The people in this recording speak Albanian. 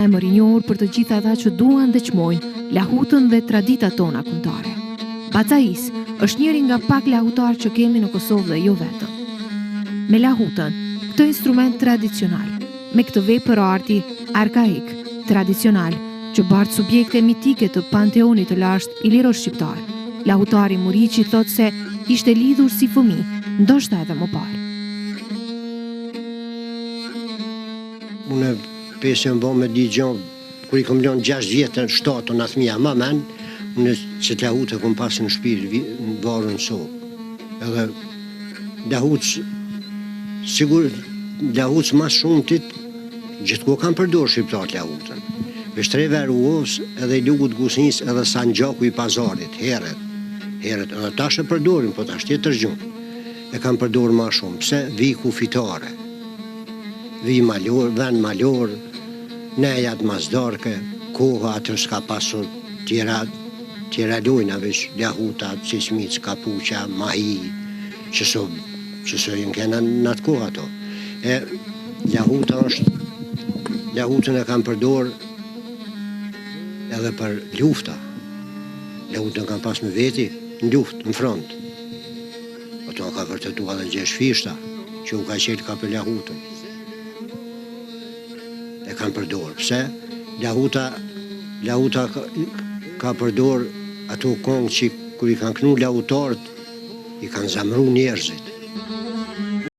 Emër i njohur për të gjithë ata që duan dhe çmojnë lahutën dhe traditat tona kombëtare. Bacais është njëri nga pak lahutar që kemi në Kosovë dhe jo vetëm. Me lahutën, këtë instrument tradicional, me këtë vepër arti arkaik, tradicional, që bart subjekte mitike të panteonit të lashtë ilirosh shqiptar, lahutari Muriqi thot se ishte lidhur si fëmijë, ndoshta edhe më parë. Unë pesën bo me digjon, kur i kom lënë 6 vjetën, 7 në thmija ma men, unë që të lahutë kom pasë në shpirë, në varën so. Edhe lahutës, sigur, lahutës ma shumë tit, gjithë ko kam përdor shqiptar të lahutën. Vesh 3 verë uvës, edhe i lugut Gusnis, edhe San Gjaku i pazarit, heret, edhe tash e përdorim, po tash tjetër gjumë. E kam përdor ma shumë, pse vi kufitare. Vi malor, ven malor, nejat mazdarke, koha atër s'ka pasur tjera lojna veç lahuta, cismic, kapuqa, mahi, qëso jënë kena në atë koha ato. E lahuta është, lahutën e kam përdor edhe për lufta. Lahutën kam pas me veti në luft, në front. Ato ka vërtetua dhe 6 fishta, që u ka qelë ka për lahutën. E kam përdor. Pse? Lahuta ka përdor ato kongë që kër i kanë knu lahutarët, i kanë zamru njerëzit.